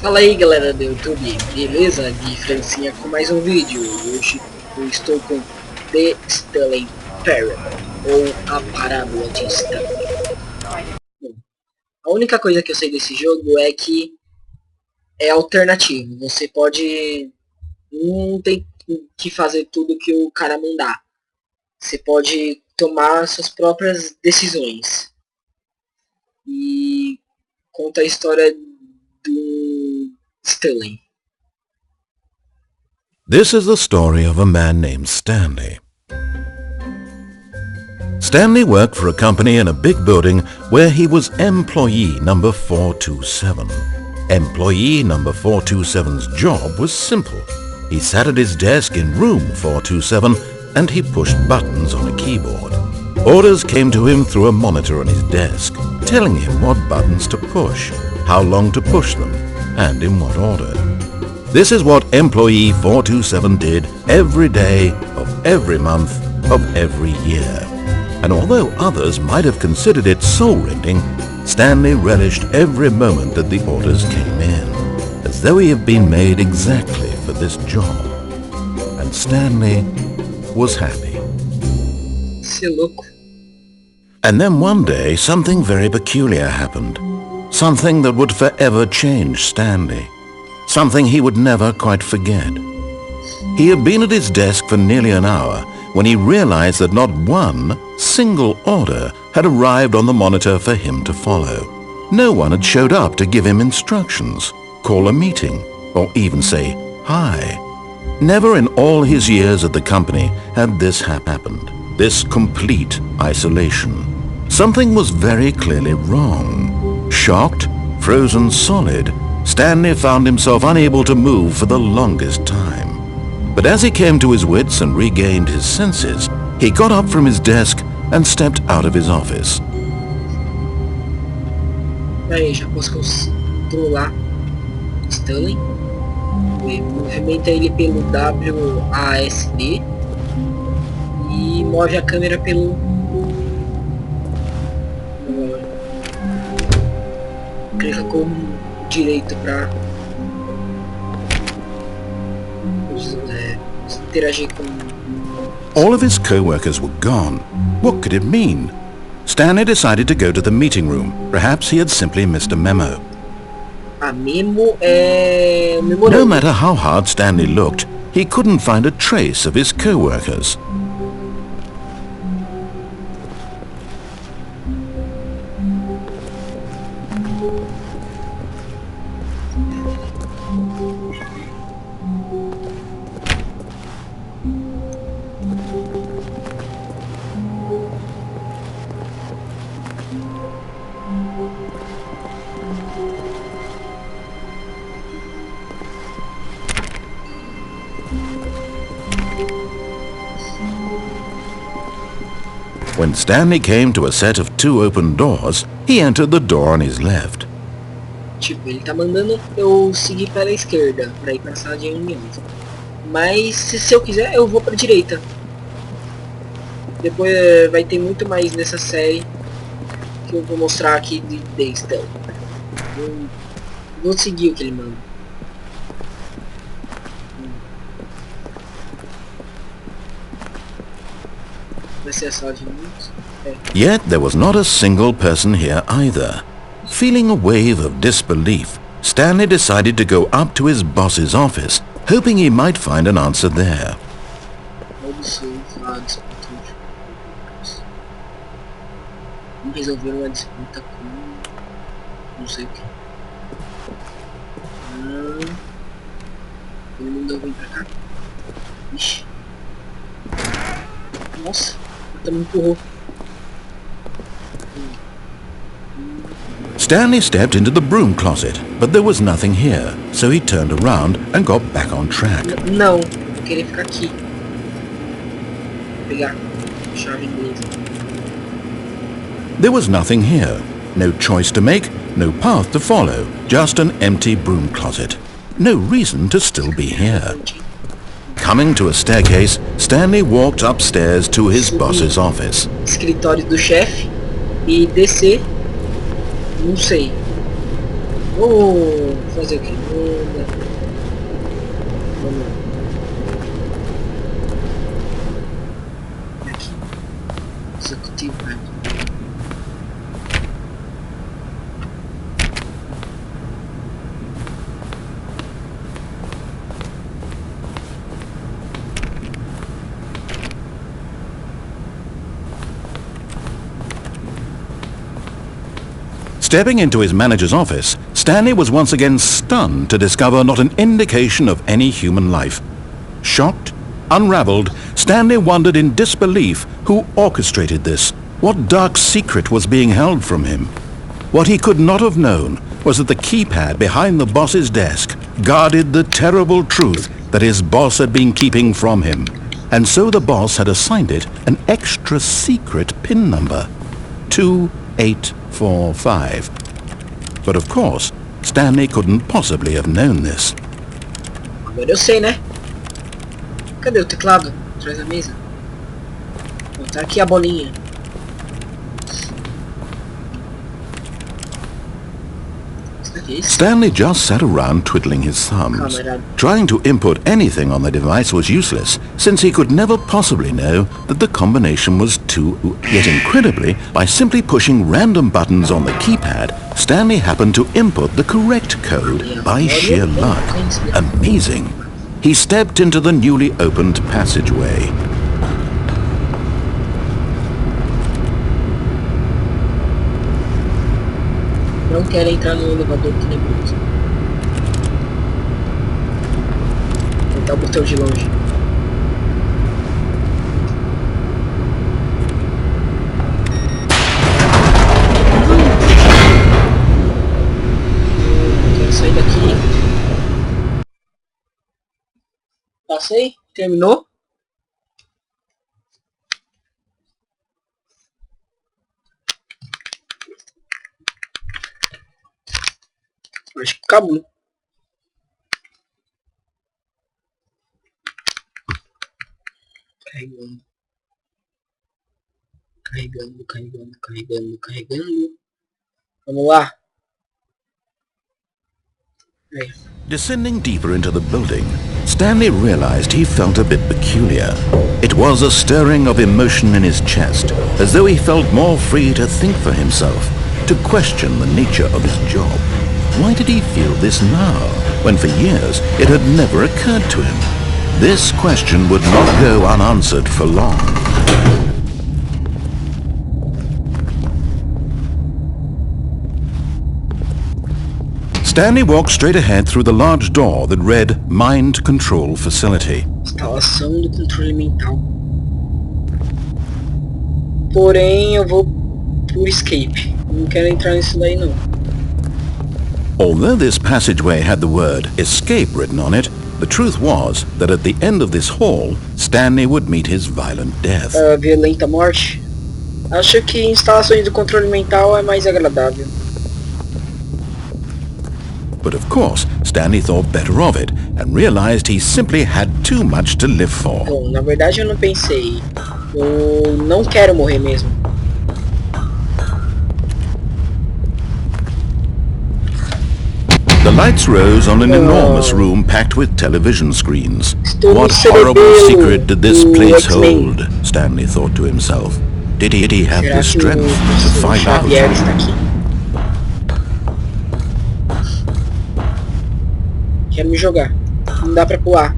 Fala aí galera do YouTube, beleza? Aqui Francinha com mais um vídeo. Hoje eu estou com The Stanley ou a parábola de Stanley. Bom, a única coisa que eu sei desse jogo é que é alternativo. Você pode... não tem que fazer tudo que o cara mandar. Você pode tomar suas próprias decisões. E conta a história do Stanley. This is the story of a man named Stanley. Stanley worked for a company in a big building where he was employee number 427. Employee number 427's job was simple. He sat at his desk in room 427 and he pushed buttons on a keyboard. Orders came to him through a monitor on his desk, telling him what buttons to push, how long to push them, and in what order. This is what employee 427 did every day of every month of every year. And although others might have considered it soul-rending, Stanley relished every moment that the orders came in, as though he had been made exactly for this job. And Stanley was happy. Você é louco. And then one day something very peculiar happened. Something that would forever change Stanley. Something he would never quite forget. He had been at his desk for nearly an hour when he realized that not one single order had arrived on the monitor for him to follow. No one had showed up to give him instructions, call a meeting, or even say hi. Never in all his years at the company had this happened. This complete isolation. Something was very clearly wrong. Shocked, frozen solid, Stanley found himself unable to move for the longest time. But as he came to his wits and regained his senses, he got up from his desk and stepped out of his office. Aí, já posso controlar Stanley. Movimenta ele pelo WASD e move a câmera pelo clica com direito para interagir com. All of his co-workers were gone. What could it mean? Stanley decided to go to the meeting room. Perhaps he had simply missed a memo. A memo é memorando. No matter how hard Stanley looked, he couldn't find a trace of his co-workers. When Stanley came to a set of 2 open doors, he entered the door on his left. Tipo, ele tá mandando eu seguir para a esquerda, para ir para a sala de reuniões. Mas se eu quiser, eu vou para a direita. Depois vai ter muito mais nessa série que eu vou mostrar aqui de Stanley. Eu vou seguir o que ele manda. Vai ser a sala de reuniões. Yet there was not a single person here either. Feeling a wave of disbelief, Stanley decided to go up to his boss's office, hoping he might find an answer there. Resolver uma disputa com não sei o que. Ele mandou vir pra cá. Ixi. Nossa, também empurrou. Stanley stepped into the broom closet, but there was nothing here, so he turned around and got back on track. Não, eu queria ficar aqui. Vou pegar a chave inglesa. There was nothing here. No choice to make, no path to follow, just an empty broom closet. No reason to still be here. Coming to a staircase, Stanley walked upstairs to his boss's office. Escritório do chefe e descer, não sei. Vou fazer o que manda. Vamos lá. Aqui. Executivo. Stepping into his manager's office, Stanley was once again stunned to discover not an indication of any human life. Shocked, unraveled, Stanley wondered in disbelief who orchestrated this. What dark secret was being held from him? What he could not have known was that the keypad behind the boss's desk guarded the terrible truth that his boss had been keeping from him. And so the boss had assigned it an extra secret PIN number. 2845. But of course, Stanley couldn't possibly have known this. Agora eu sei, né? Cadê o teclado? Atrás da mesa. Bom, tá aqui a bolinha. Stanley just sat around twiddling his thumbs. Trying to input anything on the device was useless, since he could never possibly know that the combination was 2. Yet incredibly, by simply pushing random buttons on the keypad, Stanley happened to input the correct code by sheer luck. Amazing. He stepped into the newly opened passageway. Não quero entrar no elevador tenebroso. Vou dar o botão de longe. Quero sair daqui. Passei? Terminou? Acho que acabou. Carregando. Carregando. Vamos lá. Aí. Descending deeper into the building, Stanley realized he felt a bit peculiar. It was a stirring of emotion in his chest, as though he felt more free to think for himself, to question the nature of his job. Why did he feel this now, when for years it had never occurred to him? This question would not go unanswered for long. Stanley walked straight ahead through the large door that read Mind Control Facility. Instalação do controle mental. Porém, eu vou por escape. Não quero entrar nisso daí não. Although this passageway had the word escape written on it, the truth was that at the end of this hall, Stanley would meet his violent death. Violenta morte. Acho que instalações do controle mental é mais agradável. But of course, Stanley thought better of it and realized he simply had too much to live for. Bom, na verdade eu não pensei. Eu não quero morrer mesmo. The lights rose on an enormous room packed with television screens. What horrible secret did this place hold? Stanley thought to himself. Did he have the strength to find out? Quero me jogar. Não dá pra pular.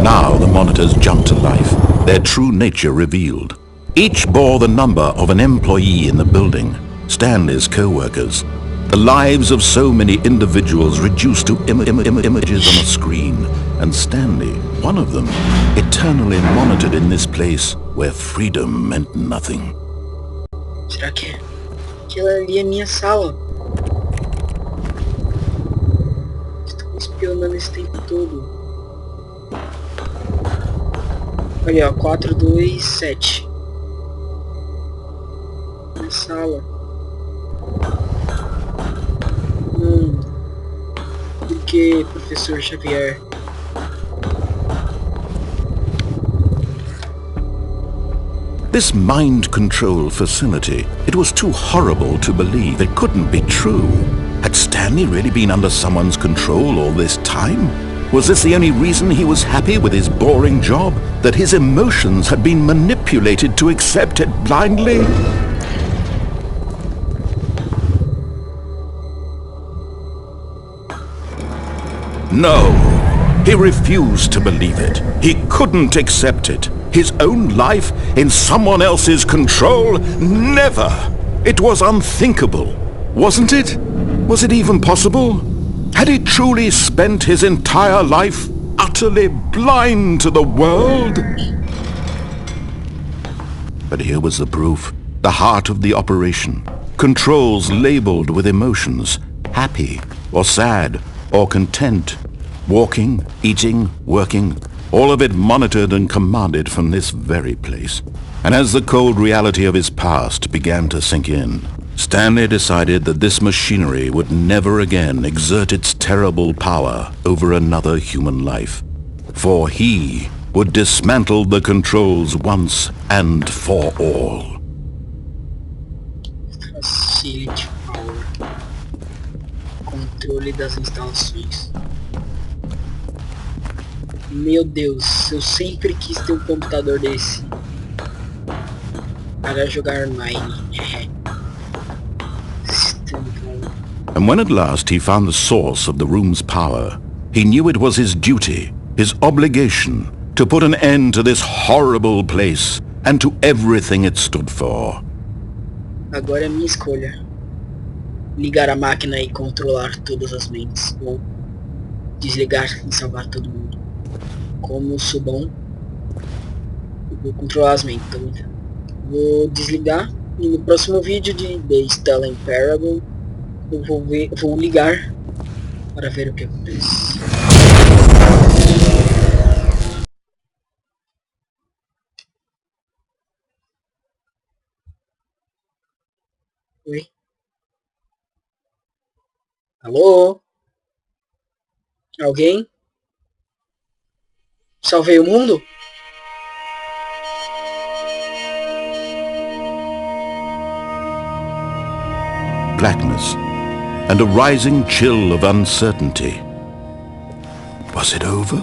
Now the monitors jumped to life, their true nature revealed. Each bore the number of an employee in the building, Stanley's co-workers. The lives of so many individuals reduced to images on a screen, and Stanley, one of them, eternally monitored in this place where freedom meant nothing. Será que aquela ali é minha sala? Estou me espionando esse tempo todo. Olha, ó, 427. Minha sala. Por que, professor Xavier? This mind control facility, it was too horrible to believe. It couldn't be true. Had Stanley really been under someone's control all this time? Was this the only reason he was happy with his boring job? That his emotions had been manipulated to accept it blindly? No, he refused to believe it. He couldn't accept it. His own life in someone else's control? Never! It was unthinkable, wasn't it? Was it even possible? Had he truly spent his entire life utterly blind to the world? But here was the proof, the heart of the operation. Controls labeled with emotions, happy or sad or content, walking, eating, working, all of it monitored and commanded from this very place. And as the cold reality of his past began to sink in, Stanley decided that this machinery would never again exert its terrible power over another human life. For he would dismantle the controls once and for all. Facility Power. Controle das instalações. Meu Deus, eu sempre quis ter um computador desse para jogar online. And when at last he found the source of the room's power, he knew it was his duty, his obligation, to put an end to this horrible place and to everything it stood for. Agora é minha escolha. Ligar a máquina e controlar todas as mentes, ou desligar e salvar todo mundo. Como eu sou bom, eu vou controlar as mentes, tá vendo? Vou desligar e no próximo vídeo de The Stanley Parable eu vou ligar para ver o que acontece. Oi? Alô? Alguém? Salvei o mundo? Blackness and a rising chill of uncertainty. Was it over?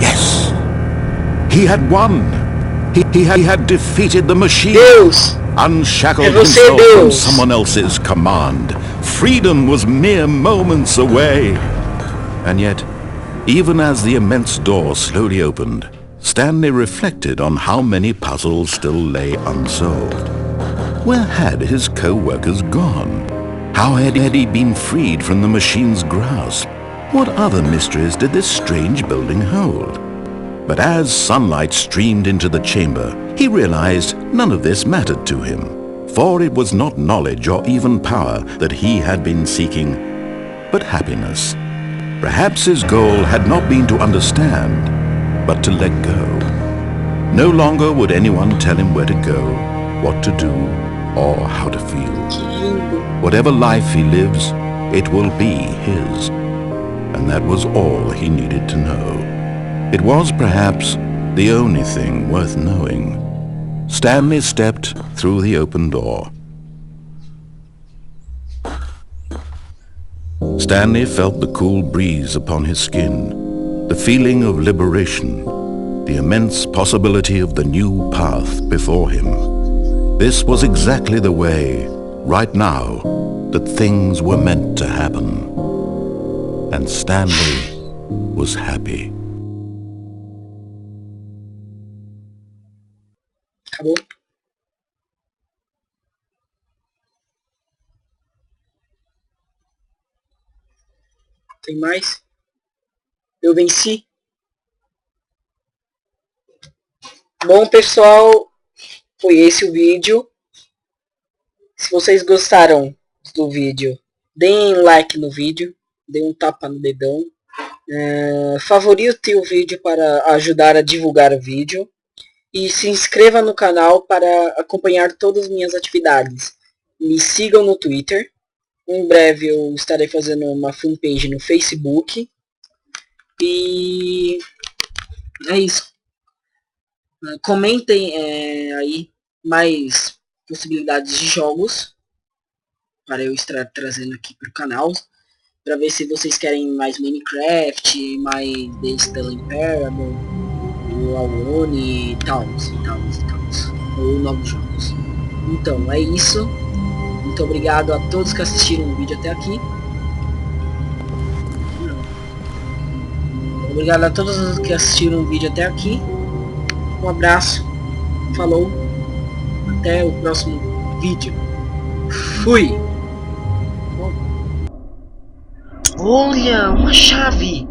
Yes! He had won! He had defeated the machine! Deus! Unshackled você, himself from Deus! someone else's command. Freedom was mere moments away. And yet, even as the immense door slowly opened, Stanley reflected on how many puzzles still lay unsolved. Where had his co-workers gone? How had he been freed from the machine's grasp? What other mysteries did this strange building hold? But as sunlight streamed into the chamber, he realized none of this mattered to him, for it was not knowledge or even power that he had been seeking, but happiness. Perhaps his goal had not been to understand, but to let go. No longer would anyone tell him where to go, what to do, or how to feel. Whatever life he lives, it will be his. And that was all he needed to know. It was perhaps the only thing worth knowing. Stanley stepped through the open door. Stanley felt the cool breeze upon his skin, the feeling of liberation, the immense possibility of the new path before him. This was exactly the way, right now, that things were meant to happen. And Stanley was happy. Acabou? Tem mais? Eu venci. Bom, pessoal, foi esse o vídeo. Se vocês gostaram do vídeo, deem like no vídeo, deem um tapa no dedão, favorite o vídeo para ajudar a divulgar o vídeo e se inscreva no canal para acompanhar todas as minhas atividades. Me sigam no Twitter. Em breve eu estarei fazendo uma fanpage no Facebook. E é isso. Comentem aí mais possibilidades de jogos para eu estar trazendo aqui para o canal, para ver se vocês querem mais Minecraft, mais The Stanley Parable, o Alone e tal, ou novos jogos. Então é isso. Muito obrigado a todos que assistiram o vídeo até aqui. Obrigado a todos que assistiram o vídeo até aqui. Um abraço. Falou. Até o próximo vídeo. Fui. Olha, uma chave.